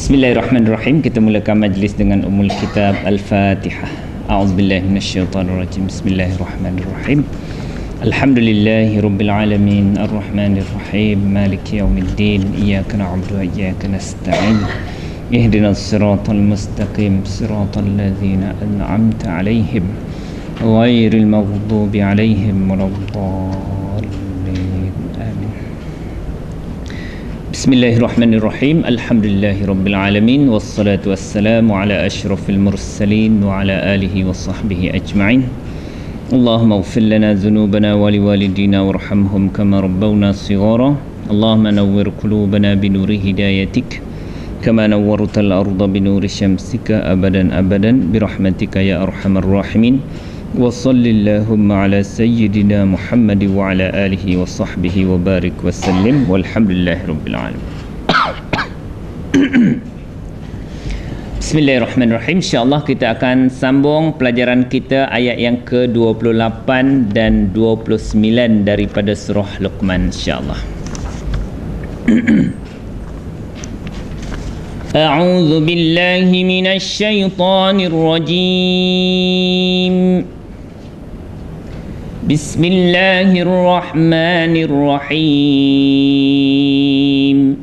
Bismillahirrahmanirrahim. Kita mulakan majlis dengan Ummul Kitab Al-Fatihah. A'udzubillahi minasyaitanirrajim. Bismillahirrahmanirrahim. Alhamdulillahi rabbil alamin, arrahmanirrahim, maliki yaumiddin, iyyaka na'budu wa iyyaka nasta'in. Ihdinas siratal mustaqim, siratal ladzina an'amta 'alaihim ghairil maghdubi 'alaihim waladdallin. Amin. Bismillahirrahmanirrahim. Alhamdulillahi rabbil alamin, wassalatu wassalamu ala asyrafil mursalin wa ala alihi wa sahbihi ajma'in. Allahumma ighfir lana dhunubana wa liwalidina warhamhum kama rabbawna shighara. Allahumma nawwir qulubana binuri hidayatik kama nawwartal arda binuri syamsika abadan abadan birahmatika ya arhamar rahimin. Wa sallallahumma ala sayyidina Muhammad wa ala alihi wa sahbihi wa barik wa sallim walhamdulillahi rabbil alamin. Bismillahirrahmanirrahim. InsyaAllah kita akan sambung pelajaran kita ayat yang ke-28 dan 29 daripada surah Luqman, insyaAllah. A'udzu billahi minasy syaithanir rajim. Bismillahirrahmanirrahim.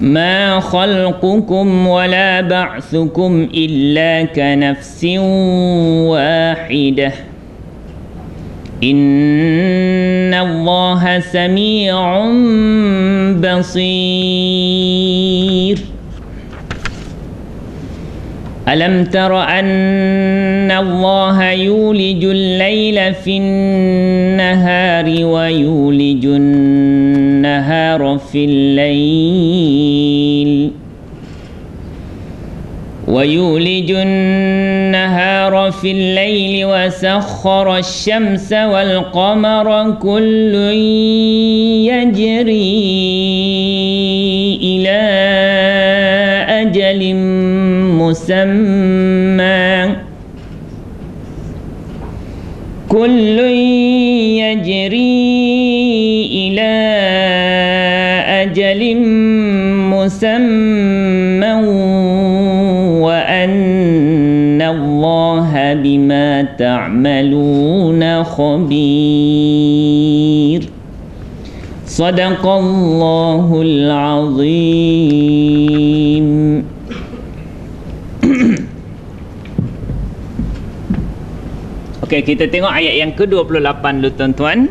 Ma khalqukum wa la ba'thukum illa ka nafsin wahidah. Inna Allaha sami'un basir. Alam tara anna Allaha yulijul layla fin nahari wa yulijun nahara fil layl wa sakhkhara asy-syamsa wal qamara kullun yajri ila ajalin musamma kullun yajri ila ajalin musamma wa anna Allaha bima ta'maluna khabir. Sadaqallahul azim. Okey, kita tengok ayat yang ke-28 dulu tuan-tuan.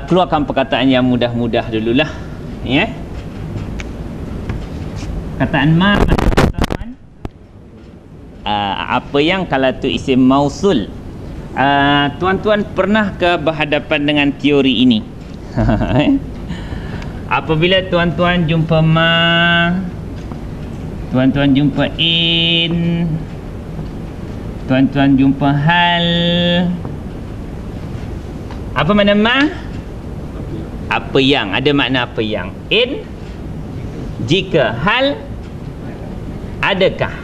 Keluarkan perkataan yang mudah-mudah dululah, ya. Perkataan ma, tuan-tuan, apa yang kalau tu isim mausul. Tuan-tuan pernah ke berhadapan dengan teori ini? Apabila tuan-tuan jumpa ma, tuan-tuan jumpa in, tuan-tuan jumpa hal. Apa makna ma? Apa yang. Ada makna apa yang. In, jika. Hal, adakah.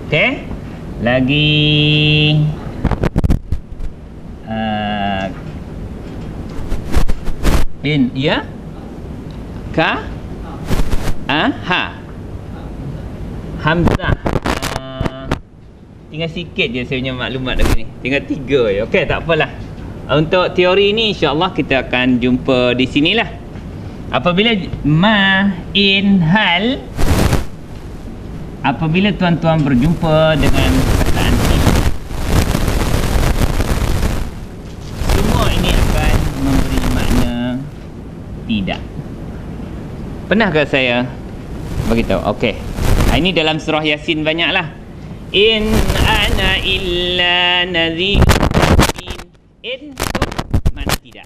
Okey. Lagi in, ya. Ka, ha. Hamzah. Tinggal sikit je saya punya maklumat lagi ni. Tinggal 3 je. Okey, tak apalah. Untuk teori ni insya-Allah kita akan jumpa di sinilah. Apabila ma, in, hal, apabila tuan-tuan berjumpa dengan perkataan ini, semua ini akan memberi makna tidak. Pernahkah saya beritahu? Okey. Ini dalam surah Yasin banyaklah. In ana illa nadhirun. In tu mana tidak.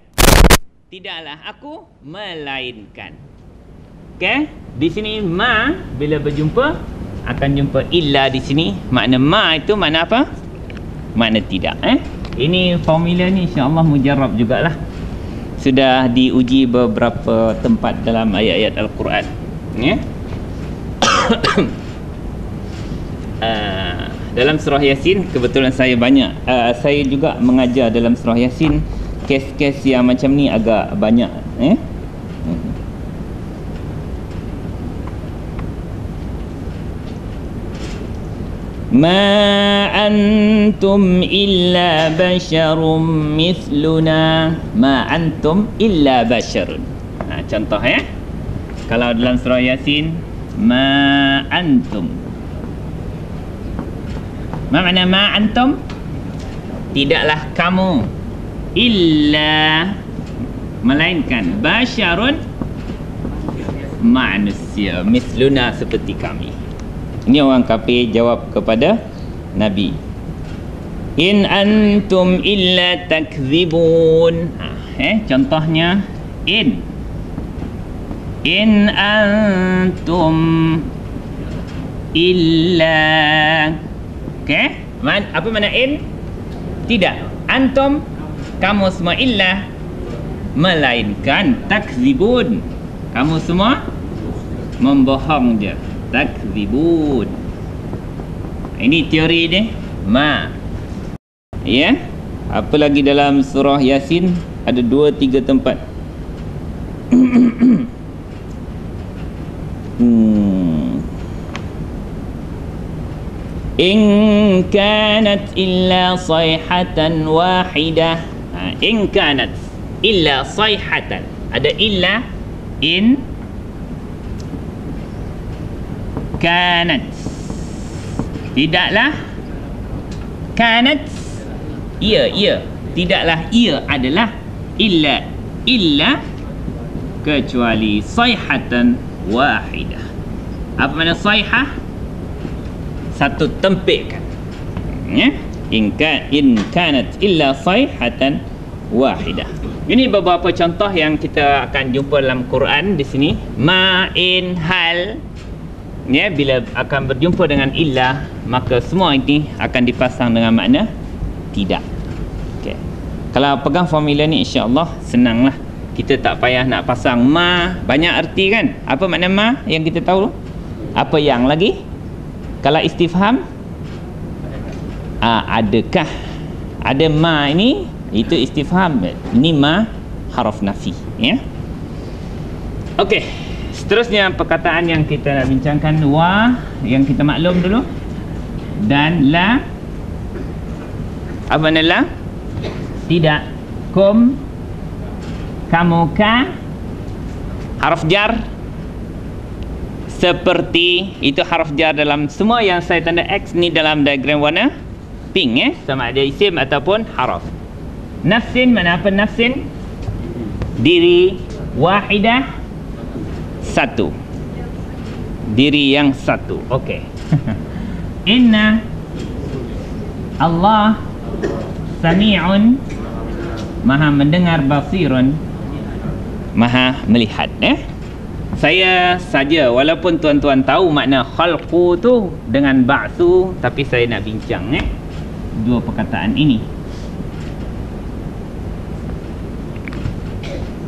Tidaklah aku melainkan. Okey? Di sini ma bila berjumpa akan jumpa illa di sini. Makna ma itu makna apa? Makna tidak, Ini formula ni insya-Allah mujarrab jugalah. Sudah diuji beberapa tempat dalam ayat-ayat Al-Quran. Ya. Dalam surah Yasin kebetulan saya banyak saya juga mengajar dalam surah Yasin. Kes-kes yang macam ni agak banyak, Ma antum illa basyarum mithluna. Ma antum illa basyarun. Contoh ya. Kalau dalam surah Yasin, ma antum. Ma makna ma antum? Tidaklah kamu, illa, melainkan basyarun, manusia, mithluna, seperti kami. Ini orang kafir jawab kepada Nabi, in antum illa takdzibun. Contohnya, in antum illa. Okey, apa makna in? Tidak. Antum, kamu semua, illa, melainkan takdzibun, kamu semua membohong je. Takdzibun. Ini teori dia. Ma. Ya. Apa lagi dalam surah Yasin? Ada 2-3 tempat. In kanat illa sayhatan wahidah. In kanat illa sayhatan. Ada illa, in, kanat. Tidaklah kanat, ia. Tidaklah ia adalah illa kecuali sayhatan wahidah. Apa makna sayhah? Satu tempikan. Ya. In kanat illa sayhatan wahidah. Ini beberapa contoh yang kita akan jumpa dalam Quran di sini. Ma, in, hal. Ya, bila akan berjumpa dengan illah, maka semua ini akan dipasang dengan makna tidak. Okey. Kalau pegang formula ni, insya-Allah senanglah. Kita tak payah nak pasang ma, banyak arti kan? Apa makna ma yang kita tahu? Apa yang lagi? Kalau istifham, adakah? Ada ma ini, itu istifham. Ini ma haraf nafi, ya. Okey. Seterusnya perkataan yang kita nak bincangkan, wa yang kita maklum dulu, dan la. Apa makna la? Tidak. Kum, kamu, ka, haraf jar, seperti. Itu haraf jar dalam semua yang saya tanda X ni dalam diagram warna pink, sama ada isim ataupun haraf. Nafsin, mana apa nafsin? Diri. Wahidah, satu. Diri yang satu. Okey. Inna Allah sami'un, maha mendengar, basirun, maha melihat. Saya saja, walaupun tuan-tuan tahu makna khalqu tu dengan ba'su, tapi saya nak bincang dua perkataan ini.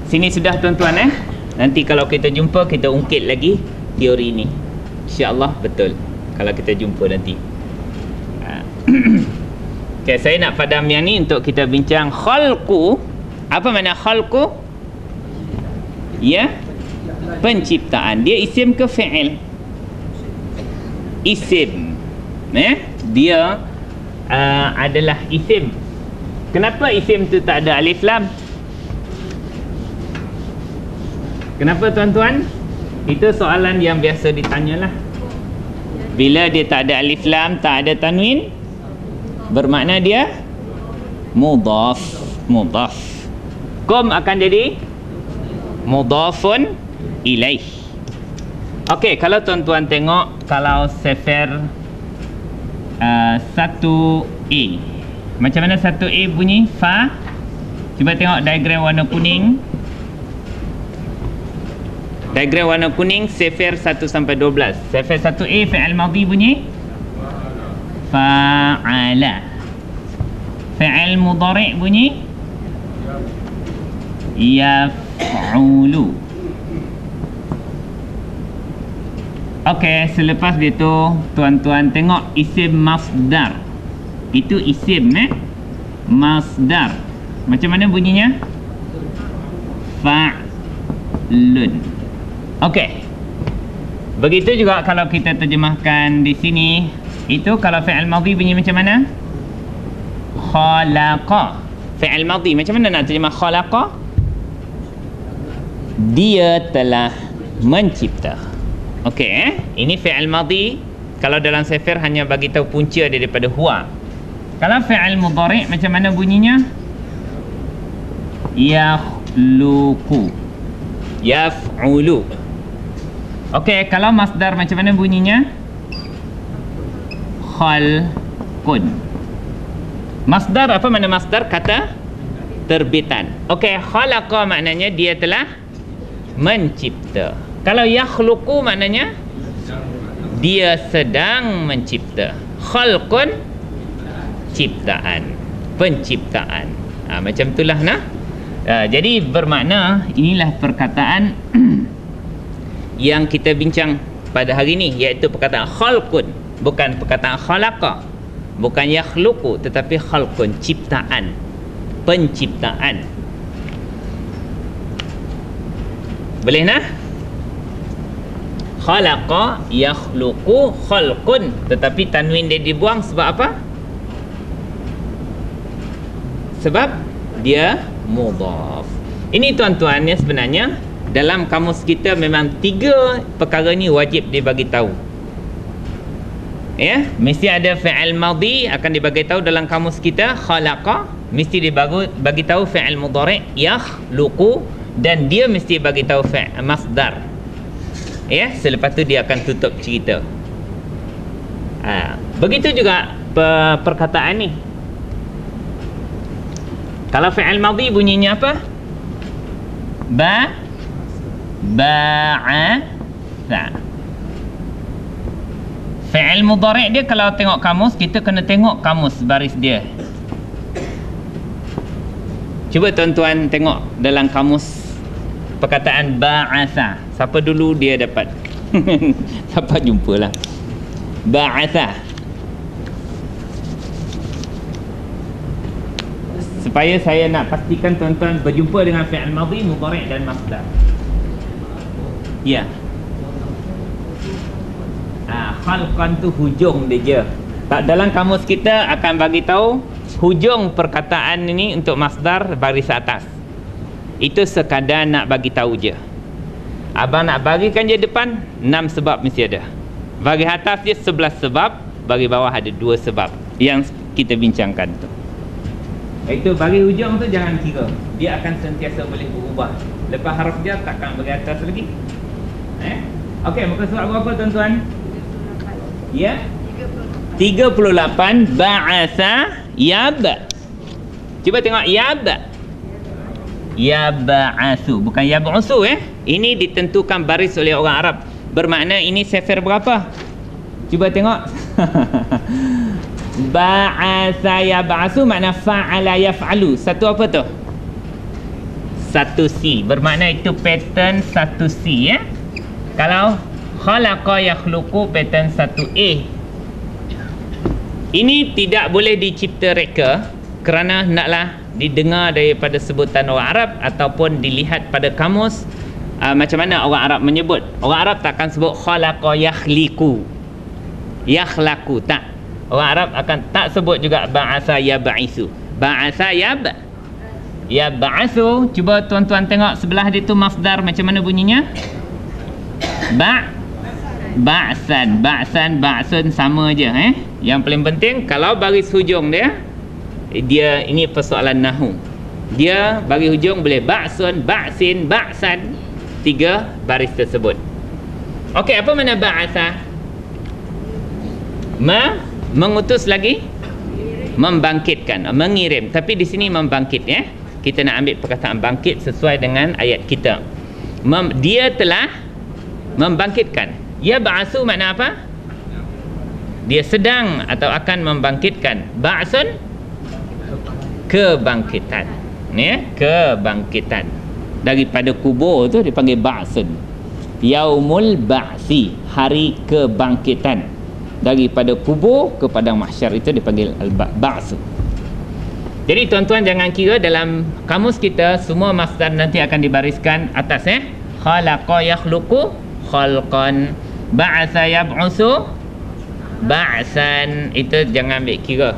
Sini sudah tuan-tuan. Nanti kalau kita jumpa, kita ungkit lagi teori ni. InsyaAllah betul kalau kita jumpa nanti. Okay, saya nak padam yang ni untuk kita bincang khalqu. Apa makna khalqu? Ya, penciptaan. Dia isim ke fi'il? Isim. Dia adalah isim. Kenapa isim tu tak ada alif lam? Kenapa tuan-tuan? Itu soalan yang biasa ditanyalah. Bila dia tak ada alif lam, tak ada tanwin, bermakna dia mudhaf. Kum akan jadi mudhafun ilaih. Okey, kalau tuan-tuan tengok, kalau sefer 1A, macam mana 1A bunyi? Fa. Cuba tengok diagram warna kuning. Diagram warna kuning, sefer 1 sampai 12. Sefer 1A, fi'al madhi bunyi fa'ala. Fi'al mudhari' bunyi yaf'ulu. Okey, selepas itu tuan-tuan tengok isim masdar. Itu isim masdar. Macam mana bunyinya? Fa'lun. Okey. Begitu juga kalau kita terjemahkan di sini, Itu kalau fi'il madhi bunyi macam mana? Khalaqa. Fi'il madhi macam mana nak terjemah khalaqa? Dia telah mencipta. Okey, ini fi'il madhi. Kalau dalam sifir hanya bagi tahu punca dia daripada huwa. Kalau fi'il mudhari' macam mana bunyinya? Yakhluqu, yaf'ulu. Okey, kalau masdar macam mana bunyinya? Khalqun. Masdar, apa makna masdar? Kata terbitan. Okey, khalaqa maknanya dia telah mencipta. Kalau yakhluqu maknanya dia sedang mencipta. Khalqun, ciptaan, penciptaan. Macam itulah nah. Jadi bermakna inilah perkataan yang kita bincang pada hari ini, iaitu perkataan khalqun, bukan perkataan khalaqa, bukan yakhluqu, tetapi khalqun, ciptaan, penciptaan. Boleh nah? Khalaqa, yakhluqu, khalqun, tetapi tanwin dia dibuang sebab apa? Sebab dia mudhaf. Ini tuan-tuan yang sebenarnya dalam kamus kita memang 3 perkara ni wajib dibagi tahu. Ya, mesti ada fi'il madhi akan dibagi tahu dalam kamus kita. Khalaqa mesti dibagi tahu fi'il mudhari', yakhluqu, dan dia mesti bagi tahu fi'il masdar. Ya, selepas tu dia akan tutup cerita. Begitu juga perkataan ni. Kalau fi'il madhi bunyinya apa? Ba'atha. Fi'il mudhari' dia kalau tengok kamus, kita kena tengok kamus baris dia. Cuba tuan-tuan tengok dalam kamus perkataan ba'atha. Siapa dulu dia dapat? Siapa jumpalah. Ba'atha. Supaya saya nak pastikan tuan-tuan berjumpa dengan fi'il madhi, mudhari' dan masdar. Ya. Khalqan tu hujung dia je. Dalam kamus kita akan bagi tahu hujung perkataan ini untuk masdar baris atas. Itu sekadar nak bagi tahu je. Abang nak bagikan je depan 6 sebab mesti ada. Bagi atas dia 11 sebab, bagi bawah ada 2 sebab yang kita bincangkan tu. Itu bagi hujung tu jangan kira, dia akan sentiasa boleh berubah. Lepas harf jar takkan bagi atas lagi. Okey, muka surat berapa tuan-tuan? Ya, 38. Ba'asa yab. Cuba tengok yab. Yab'asu, bukan yab'usu. Ini ditentukan baris oleh orang Arab. Bermakna ini sifir berapa? Cuba tengok. Ba'asa yab'asu makna fa'ala yaf'alu. Satu apa tu? Satu C. Bermakna itu pattern 1C ya. Kalau khalaqa yakhluqu pattern 1A. Ini tidak boleh dicipta reka kerana naklah didengar daripada sebutan orang Arab ataupun dilihat pada kamus. Macam mana orang Arab menyebut? Orang Arab takkan sebut khalaqa yakhliqu, yakhlaqu, tak. Orang Arab akan tak sebut juga ba'asa yab'isu. Ba'asa yab'asu. Cuba tuan-tuan tengok sebelah dia tu masdar macam mana bunyinya? Ba'san, ba'sun sama je. Yang paling penting kalau baris hujung dia ini persoalan nahu. Dia bagi hujung boleh ba'sun, ba'sin, ba'san, 3 baris tersebut. Okey, apa makna ba'asa? Mengutus lagi, membangkitkan, mengirim. Tapi di sini membangkit ya. Kita nak ambil perkataan bangkit sesuai dengan ayat kita. Dia telah membangkitkan. Ya ba'asu makna apa? Dia sedang atau akan membangkitkan. Ba'sun, kebangkitan. Ya, kebangkitan. Daripada kubur tu dipanggil ba'sun. Yaumul ba'si, hari kebangkitan. Daripada kubur ke padang mahsyar itu dipanggil al-ba'su. Jadi tuan-tuan jangan kira dalam kamus kita semua masdar nanti akan dibariskan atas khalaqa yakhluqu khalqan, ba'atha yab'usu ba'san itu jangan ambil kira.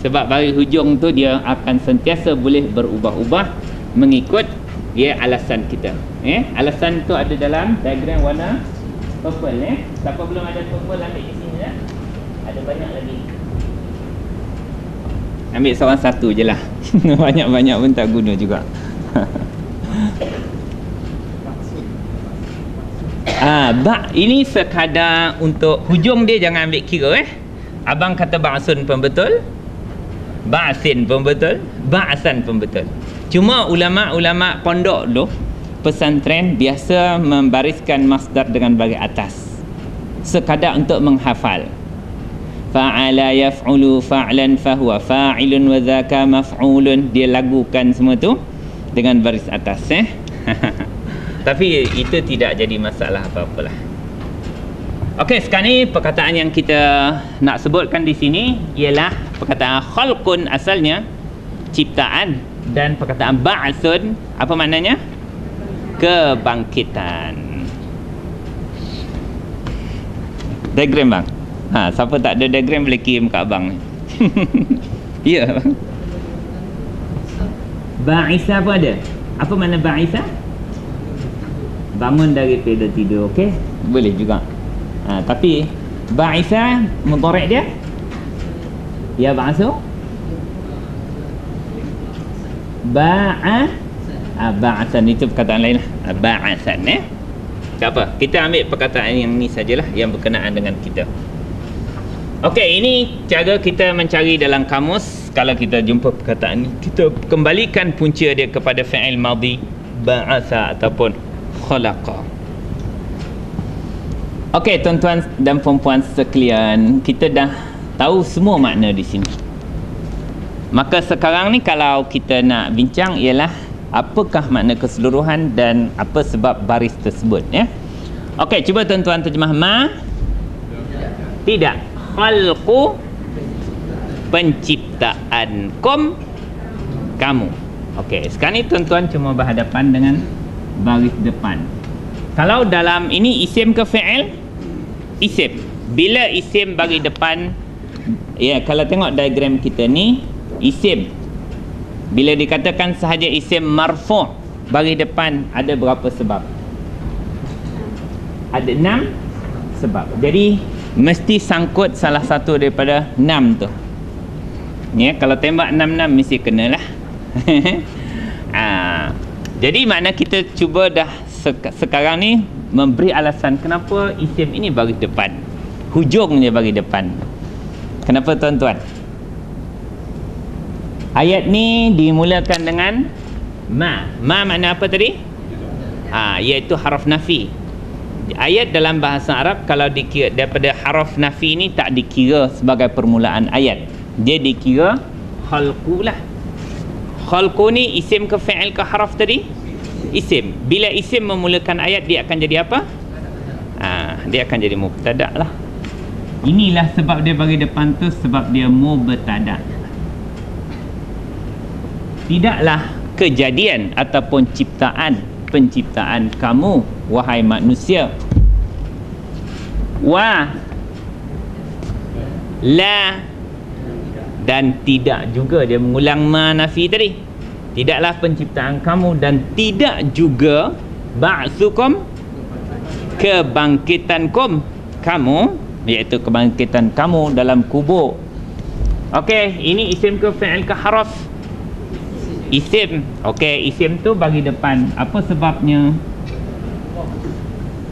Sebab bagi hujung tu dia akan sentiasa boleh berubah-ubah mengikut alasan kita. Alasan tu ada dalam diagram warna purple. Siapa belum ada purple ambil di sini lah. Ada banyak lagi. Ambil seorang satu je lah. Banyak-banyak pun tak guna juga. Ini sekadar untuk hujung dia, jangan ambil kira. Abang kata ba'sun pun betul, ba'sin pun betul, ba'san pun betul. Cuma ulama-ulama pondok dulu, pesantren biasa membariskan masdar dengan baris atas, sekadar untuk menghafal. Fa'ala yaf'ulu fa'lan fahuwa fa'ilun wa dhaka maf'ulun. Dia lagukan semua tu dengan baris atas. Tapi itu tidak jadi masalah apa-apalah. Okey, sekarang ni perkataan yang kita nak sebutkan di sini ialah perkataan khalqun, asalnya ciptaan, dan perkataan ba'sun apa maknanya? Kebangkitan. Diagram bang. Siapa tak ada diagram boleh kirim kat abang ni. Ya bang. Ba'isa apa ada? Apa makna ba'isa? Bangun daripada tidur. Okey, boleh juga. Tapi ba'isa mudhari' dia ya ba'su ba'asan, itu perkataan lain lah. Ba'asan tak apa, kita ambil perkataan yang ni sajalah yang berkenaan dengan kita. Okey, ini cara kita mencari dalam kamus. Kalau kita jumpa perkataan ni, kita kembalikan punca dia kepada fi'il madhi ba'asa ataupun khalaqa. Okey, tuan-tuan dan puan-puan sekalian, kita dah tahu semua makna di sini. Maka sekarang ni kalau kita nak bincang ialah apakah makna keseluruhan dan apa sebab baris tersebut, ya. Okey, cuba tuan-tuan terjemah. Tidak. Khalqu, penciptaan. Kamu. Okey, sekarang ni tuan-tuan cuma berhadapan dengan baris depan. Kalau dalam ini isim ke fi'il? Isim. Bila isim bagi depan, ya, kalau tengok diagram kita ni, isim. Bila dikatakan sahaja isim marfu' bagi depan, ada berapa sebab? Ada 6 sebab. Jadi mesti sangkut salah satu daripada 6 tu. Ya, kalau tembak 6-6 mesti kenalah. Jadi makna kita cuba dah sekarang ni memberi alasan kenapa isim ini bagi depan, hujungnya bagi depan. Kenapa tuan-tuan? Ayat ni dimulakan dengan ma. Ma makna apa tadi? Iaitu haraf nafi. Ayat dalam bahasa Arab kalau dikira daripada haraf nafi ni tak dikira sebagai permulaan ayat. Dia dikira khalqu lah. Khalqu ni isim ke fi'il ke haraf tadi? Isim. Bila isim memulakan ayat, dia akan jadi apa? Dia akan jadi mubtada' lah. Inilah sebab dia bagi depan tu, sebab dia mubtada'. Tidaklah kejadian ataupun penciptaan kamu, wahai manusia, wa la, dan tidak juga, dia mengulang ma nafi tadi. Tidaklah penciptaan kamu dan tidak juga ba'sukum, kebangkitankum, kamu, iaitu kebangkitan kamu dalam kubur. Okey, ini isim ke fi'il ke haraf? Isim. Okey, isim tu bagi depan. Apa sebabnya?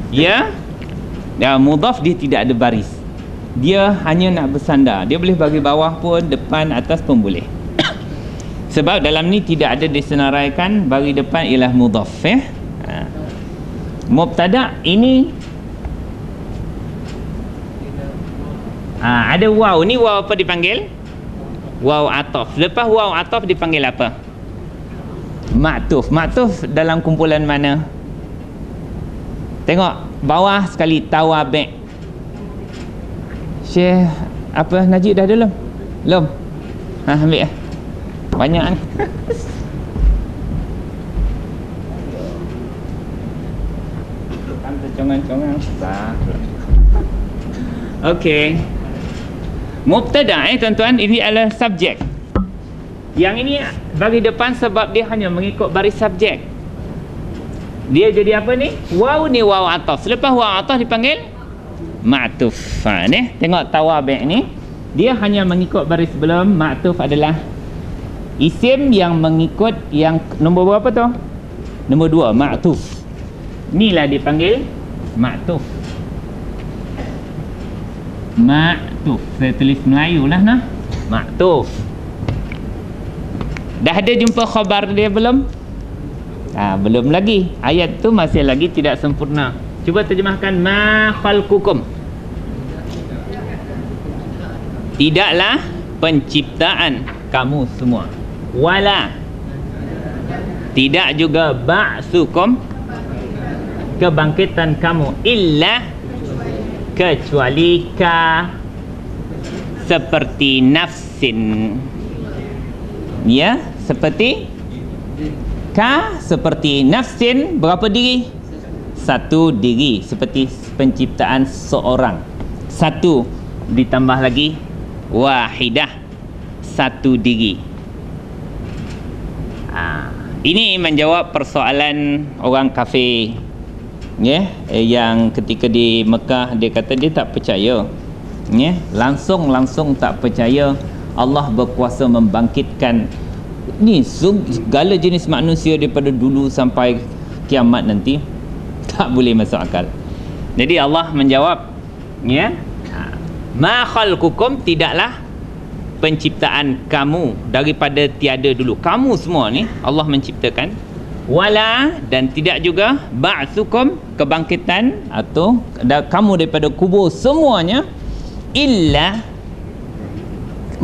Ya, mudhaf dia tidak ada baris. Dia hanya nak bersandar. Dia boleh bagi bawah pun, depan, atas pun boleh. Sebab dalam ni tidak ada disenaraikan bagi depan ialah mudhaf, ya. Mubtada' ini ada waw. Ni waw apa dipanggil? Waw ataf. Lepas waw ataf dipanggil apa? Ma'tuf. Ma'tuf dalam kumpulan mana? Tengok bawah sekali, tawabi'. Syekh apa Najib dah ada belum? Belum. Ambil banyak ni. Kan tercongang-congang. Okey. Mubtada tuan-tuan, ini adalah subjek. Yang ini bagi depan sebab dia hanya mengikut baris subjek. Dia jadi apa ni? Waw ni waw ataf. Selepas waw ataf dipanggil ma'tuf. Ni tengok tawabi' ni, dia hanya mengikut baris sebelum. Ma'tuf adalah isim yang mengikut yang nombor berapa tu? Nombor 2, ma'tuf. Inilah dipanggil ma'tuf. Ma'tuf. Saya tulis Melayu lah nah. Ma'tuf. Dah ada jumpa khabar dia belum? Belum lagi. Ayat tu masih lagi tidak sempurna. Cuba terjemahkan ma khalqukum. Tidaklah penciptaan kamu semua. Wala. Tidak juga ba'sukum, kebangkitan kamu, illa, kecuali ka, seperti nafsin. Ya, seperti ka, seperti nafsin. Berapa diri? Satu diri. Seperti penciptaan seorang. Satu ditambah lagi wahidah, satu diri. Ini menjawab persoalan orang kafir, yang ketika di Mekah dia kata dia tak percaya, langsung tak percaya Allah berkuasa membangkitkan ni segala jenis manusia daripada dulu sampai kiamat nanti. Tak boleh masuk akal. Jadi Allah menjawab, ma khalqukum, tidaklah penciptaan kamu daripada tiada dulu. Kamu semua ni Allah menciptakan. Wala, dan tidak juga ba'sukum, kebangkitan atau kamu daripada kubur semuanya, illa,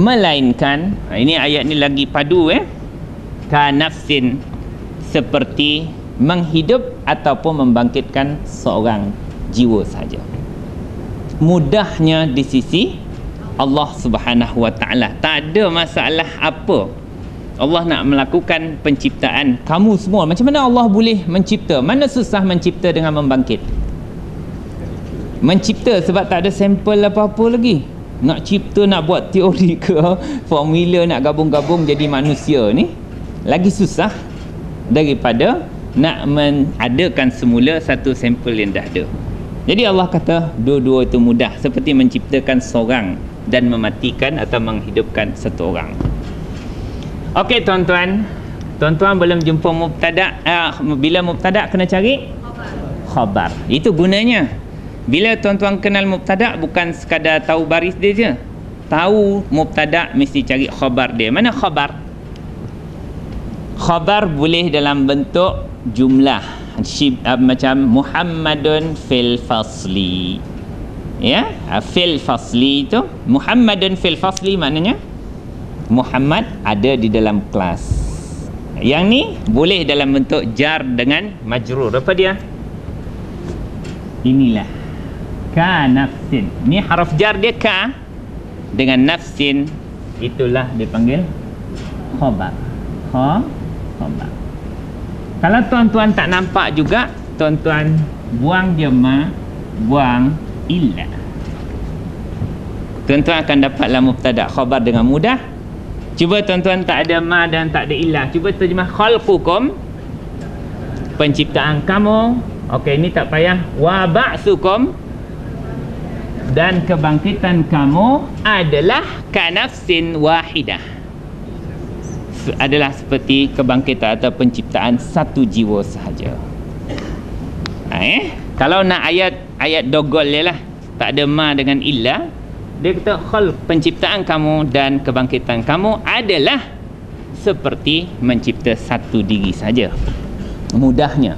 melainkan. Ini ayat ni lagi padu, ka nafsin, seperti menghidup ataupun membangkitkan seorang jiwa saja. Mudahnya di sisi Allah Subhanahu wa ta'ala. Tak ada masalah apa Allah nak melakukan penciptaan kamu semua. Macam mana Allah boleh mencipta? Mana susah mencipta dengan membangkit? Mencipta sebab tak ada sampel apa-apa lagi. Nak cipta, nak buat teori ke formula, nak gabung-gabung jadi manusia ni lagi susah daripada nak mengadakan semula satu sampel yang dah ada. Jadi Allah kata dua-dua itu mudah, seperti menciptakan seorang dan mematikan atau menghidupkan satu orang. Okey tuan-tuan, tuan-tuan belum jumpa mubtada. Bila mubtada kena cari khabar. Itu gunanya. Bila tuan-tuan kenal mubtada, bukan sekadar tahu baris dia je. Tahu mubtada mesti cari khabar dia. Mana khabar? Khabar boleh dalam bentuk jumlah, macam Muhammadun fil fasli. Fil fasli itu, Muhammadun fil fasli maknanya Muhammad ada di dalam kelas. Yang ni boleh dalam bentuk jar dengan majrur. Apa dia? Inilah ka nafsin. Ni haraf jar dia ka dengan nafsin, itulah dipanggil khabar. Khabar. Kalau tuan-tuan tak nampak juga, tuan-tuan buang je ma, buang illa. Tuan-tuan akan dapatlah mubtada khabar dengan mudah. Cuba tuan-tuan tak ada ma dan tak ada illa. Cuba terjemah khalqukum, penciptaan kamu. Okey, ini tak payah. Wa ba'sukum, dan kebangkitan kamu adalah kanafsin wahidah, adalah seperti kebangkitan atau penciptaan satu jiwa sahaja. Kalau nak ayat dogol je lah, tak ada ma dengan illa, dia kata khalq, penciptaan kamu dan kebangkitan kamu adalah seperti mencipta satu diri saja. Mudahnya.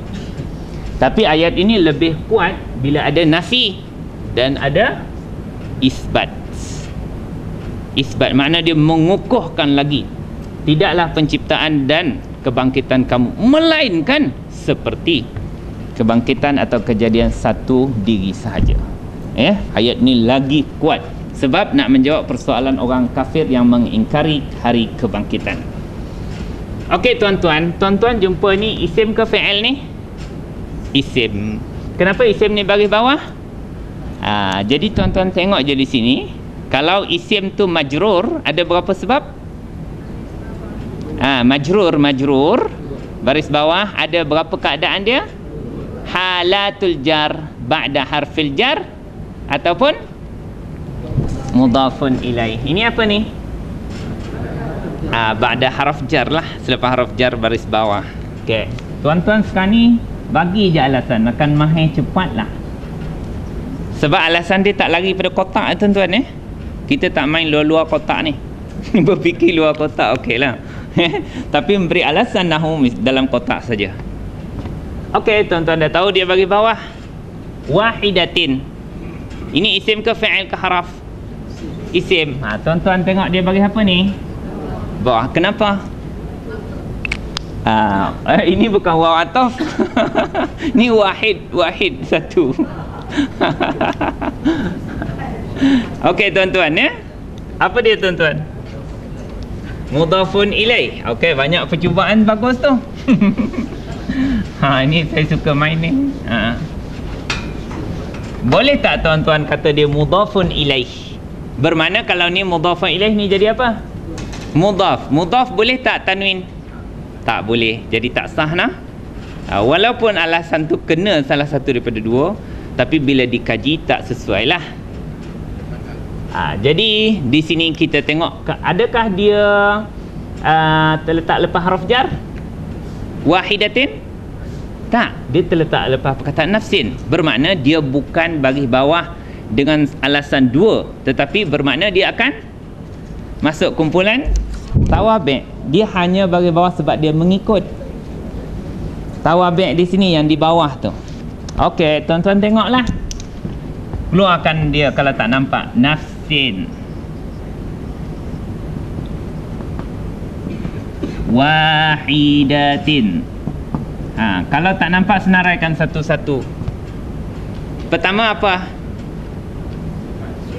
Tapi ayat ini lebih kuat bila ada nafi dan ada isbat. Isbat makna dia mengukuhkan lagi. Tidaklah penciptaan dan kebangkitan kamu, melainkan seperti kebangkitan atau kejadian satu diri sahaja. Ayat ni lagi kuat sebab nak menjawab persoalan orang kafir yang mengingkari hari kebangkitan. Okey tuan-tuan, tuan-tuan jumpa ni isim ke fi'il ni? Isim. Kenapa isim ni baris bawah? Jadi tuan-tuan tengok je di sini, Kalau isim tu majrur, ada berapa sebab? Majrur baris bawah ada berapa keadaan dia? Halatul jar ba'da harfil jar ataupun mudhafun ilaih. Ini apa ni? Ba'da harf jar lah, selepas harf jar baris bawah. Okey. Tuan-tuan sekarang ni bagi je alasan, akan mahir cepat lah. Sebab alasan dia tak lari pada kotak tuan-tuan Kita tak main luar-luar kotak ni. Berfikir luar kotak okey lah. Tapi memberi alasan nahu dalam kotak saja. Okey, tuan-tuan dah tahu dia bagi bawah. Wahidatin. Ini isim ke fi'il ke haraf? Isim. Tuan-tuan tengok dia bagi apa ni? Bawah. Kenapa? Ini bukan waw ataf. Ni wahid satu. Okey tuan-tuan Apa dia tuan-tuan? Mudhafun ilaih. Okey, banyak percubaan bagus tu. Ini saya suka main ni. Boleh tak tuan-tuan kata dia mudhafun ilaih? Bermakna kalau ni mudhafun ilaih ni jadi apa? Mudhaf boleh tak tanwin? Tak boleh. Jadi tak sah nah. Walaupun alasan tu kena salah satu daripada dua, tapi bila dikaji tak sesuai lah. Jadi di sini kita tengok, adakah dia terletak lepas harf jar? Wahidatin? Tak, dia terletak lepas perkataan nafsin. Bermakna dia bukan bagi bawah dengan alasan dua, tetapi bermakna dia akan masuk kumpulan tawabi'. Dia hanya bagi bawah sebab dia mengikut. Tawabi' di sini yang di bawah tu. Okey, tuan-tuan tengoklah. Keluarkan dia kalau tak nampak. Nafsin. Wahidatin. Kalau tak nampak senaraikan satu-satu. Pertama apa?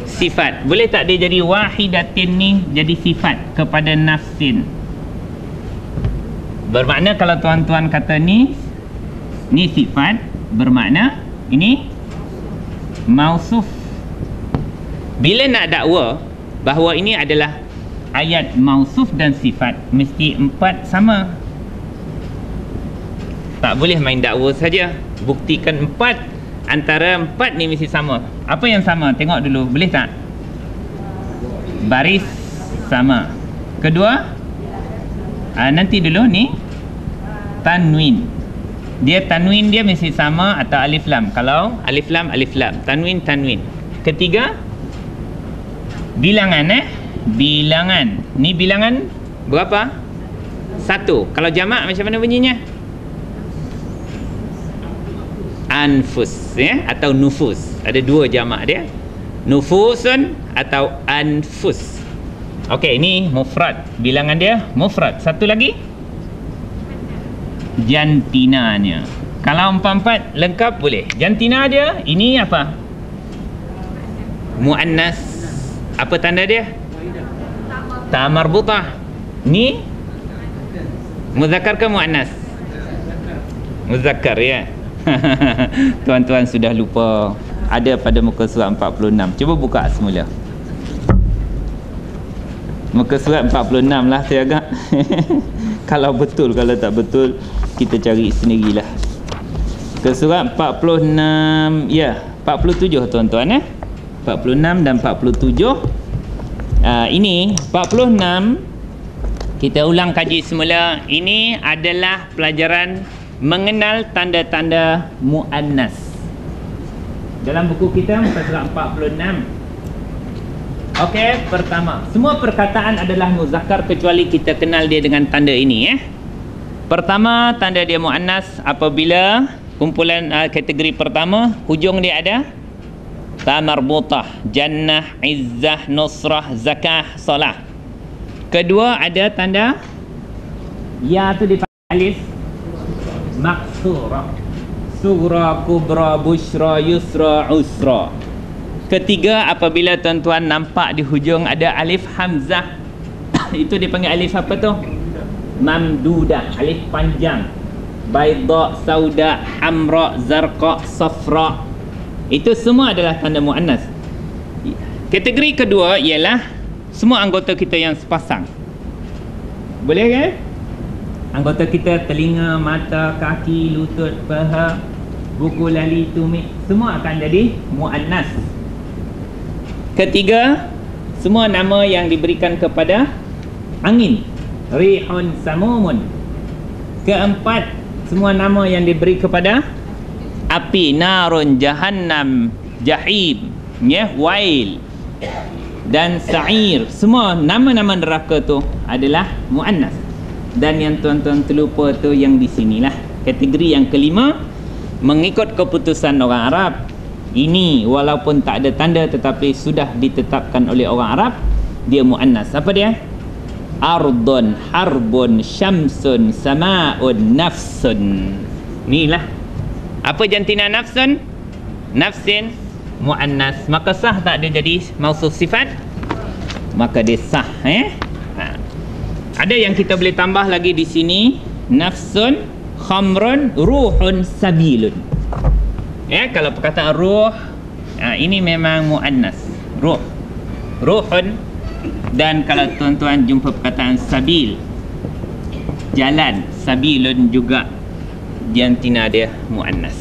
Sifat. Boleh tak dia jadi wahidatin ni jadi sifat kepada nafsin? Bermakna kalau tuan-tuan kata ni sifat, bermakna ini mausuf. Bila nak dakwa bahawa ini adalah ayat mausuf dan sifat, mesti empat sama. Tak boleh main dakwa saja. Buktikan empat. Antara empat ni mesti sama. Apa yang sama? Tengok dulu. Boleh tak? Baris sama. Kedua, nanti dulu ni tanwin. Tanwin dia mesti sama atau alif lam. Kalau alif lam, tanwin. Ketiga, bilangan bilangan. Ni bilangan berapa? Satu. Kalau jamak macam mana bunyinya? Anfus atau nufus. Ada dua jamak dia. Nufusun atau anfus. Okey, ini mufrad. Bilangan dia mufrad. Satu lagi jantinanya. Kalau empat-empat lengkap boleh. Jantina dia ini apa? Muannas. Apa tanda dia? Ta marbutah. Ni muzakkar ke muannas? Muzakkar ya. Tuan-tuan sudah lupa. Ada pada muka surat 46. Cuba buka semula. Muka surat 46 lah saya agak. Kalau betul, kalau tak betul kita cari sendirilah. Ke surat 46, ya, 47 tuan-tuan 46 dan 47. Ini 46 kita ulang kaji semula. Ini adalah pelajaran mengenal tanda-tanda muannas. Dalam buku kita muka surat 46. Okey, pertama, semua perkataan adalah muzakkar kecuali kita kenal dia dengan tanda ini Pertama, tanda dia muannas apabila kumpulan kategori pertama hujung dia ada ta marbutah, jannah, izzah, nusrah, zakah, salah. Kedua ada tanda ya tu dipanggil alif maksura, sughra, kubra, bushra, yusra, usra. Ketiga, apabila tuan-tuan nampak di hujung ada alif hamzah, itu dipanggil alif apa tu? Mamdudah, alif panjang. Baida, sauda, hamra, zarqa, safra. Itu semua adalah tanda muannas. Kategori kedua ialah semua anggota kita yang sepasang. Boleh kan? Anggota kita, telinga, mata, kaki, lutut, paha, buku, lali, tumit, semua akan jadi muannas. Ketiga, semua nama yang diberikan kepada angin, rihun samumun. Keempat, semua nama yang diberi kepada api, narun jahannam, jahim, wail dan sa'ir. Semua nama-nama neraka tu adalah muannas. Dan yang tuan-tuan terlupa tu yang di sinilah kategori yang kelima, mengikut keputusan orang Arab. Ini walaupun tak ada tanda tetapi sudah ditetapkan oleh orang Arab, dia muannas. Apa dia? Ardun, harbun, syamsun, sama'un, nafsun. Inilah. Apa jantina nafsun? Nafsin muannas. Maka sah tak dia jadi mausuf sifat? Maka dia sah. Ada yang kita boleh tambah lagi di sini, nafsun, khamrun, ruhun, sabilun. Kalau perkataan ruh, ini memang muannas. Ruh, ruhun. Dan kalau tuan-tuan jumpa perkataan sabil, jalan, sabilun juga jantina dia muannas.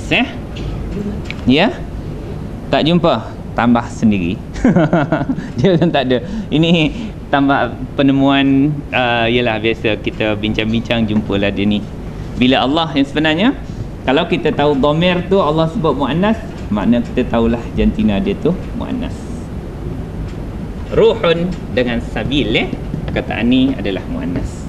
Ya? Tak jumpa? Tambah sendiri. Dia kan tak ada. Ini tambah penemuan, ialah biasa kita bincang-bincang, jumpalah dia ni. Bila Allah yang sebenarnya, kalau kita tahu dhamir tu Allah sebut muannas, makna kita tahulah jantina dia tu muannas. Ruhun dengan sabil, perkataan ni adalah muannas.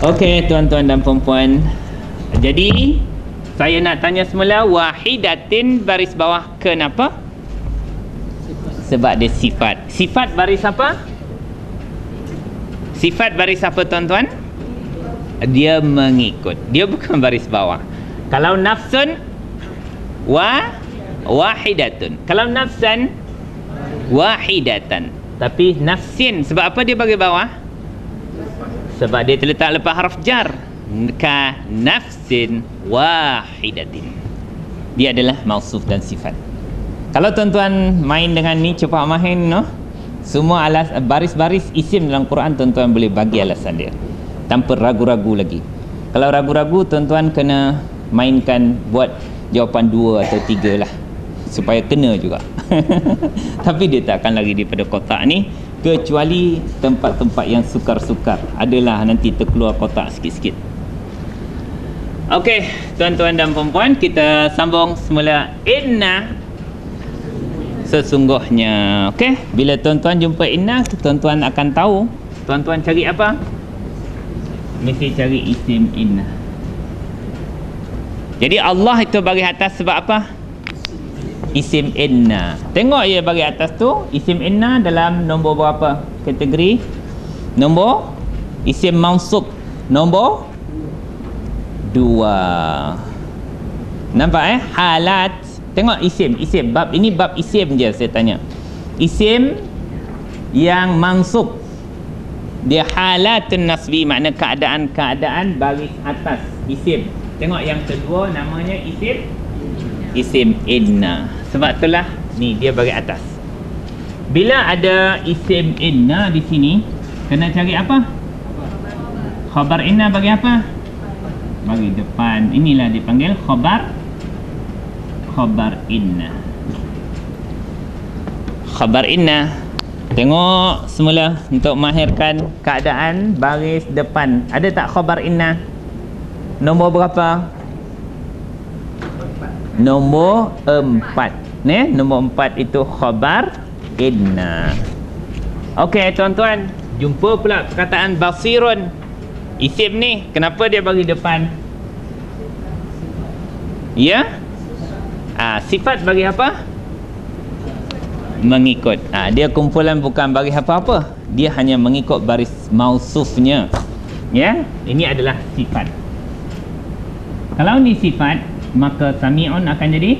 Okey tuan-tuan dan puan-puan, jadi saya nak tanya semula, wahidatin baris bawah kenapa? Sebab dia sifat. Sifat baris apa? Sifat baris apa tuan-tuan? Dia mengikut. Dia bukan baris bawah. Kalau nafsun, wahidatun. Kalau nafsan, wahidatan. Tapi nafsin, sebab apa dia bagi bawah? Sebab dia terletak lepas harf jar. Ka nafsin wahidatin. Dia adalah mausuf dan sifat. Kalau tuan-tuan main dengan ni, cepat main, no? Semua baris-baris isim dalam Quran tuan-tuan boleh bagi alasan dia tanpa ragu-ragu lagi. Kalau ragu-ragu, tuan-tuan kena mainkan, buat jawapan 2 atau 3 lah, supaya kena juga. Tapi dia tak akan lari daripada kotak ni, kecuali tempat-tempat yang sukar-sukar. Adalah nanti terkeluar kotak sikit-sikit. Okey, tuan-tuan dan puan-puan, kita sambung semula. Inna, sesungguhnya. Okey, bila tuan-tuan jumpa inna, tuan-tuan akan tahu tuan-tuan cari apa. Mesti cari isim inna. Jadi Allah itu bagi atas sebab apa? Isim inna. Tengok je bagi atas tu, isim inna dalam nombor berapa kategori? Nombor isim mausuf nombor 2. Nampak halat. Tengok isim bab ini, bab isim je saya tanya. Isim yang mansub, dia halatun nasbi, makna keadaan-keadaan baris atas isim. Tengok yang kedua, namanya isim inna. Sebab itulah ni dia bagi atas. Bila ada isim inna di sini, kena cari apa? Khabar inna bagi apa? Bagi depan. Inilah dipanggil khabar inna. Khabar inna. Tengok semula untuk mahirkan keadaan baris depan. Ada tak khabar inna? Nombor berapa? Nombor 4. Nombor 4 itu khabar inna. Okey tuan-tuan, jumpa pula perkataan basirun. Isim ni, kenapa dia bagi depan? Ya? Sifat bagi apa? Mengikut. Dia kumpulan bukan bagi apa-apa. Dia hanya mengikut baris mausufnya. Ya? Ini adalah sifat. Kalau ni sifat, maka sami'un akan jadi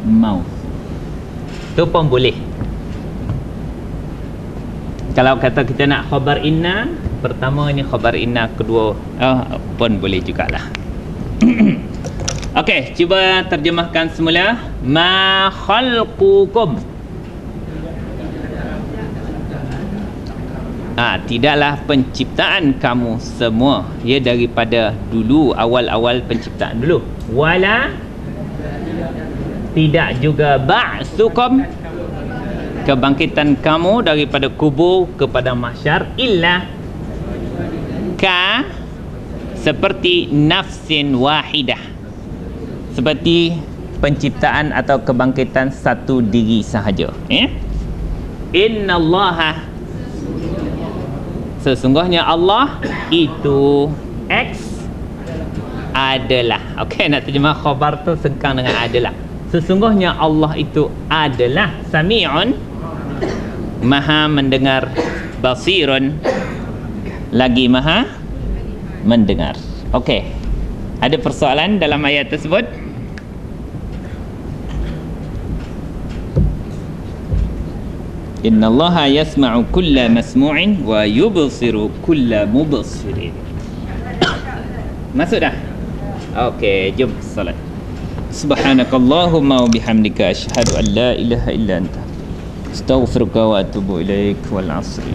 mausuf. Itu pun boleh. Kalau kata kita nak khabar inna, pertama ini khabar inna, kedua pun boleh jugalah. Okey, cuba terjemahkan semula. Ma khalqukum. Tidaklah penciptaan kamu semua. Ya, daripada dulu, awal-awal penciptaan dulu. Wala, tidak juga ba'sukum, kebangkitan kamu daripada kubur kepada mahsyar, illa ka, seperti nafsin wahidah, seperti penciptaan atau kebangkitan satu diri sahaja. Innallaha, sesungguhnya Allah itu adalah. Okey, nak terjemah khabar tu sengkang dengan adalah. Sesungguhnya Allah itu adalah sami'un, maha mendengar, basirun, lagi maha mendengar. Okey, ada persoalan dalam ayat tersebut? Innallaha yasma'u kulla masmu'in wa yubsiru kulla mubsirin. Masuk dah? Okey, jom solat. Subhanakallahumma wa bihamdika asyhadu an la ilaha illa anta astaghfiruka wa atubu ilaik wal 'asri.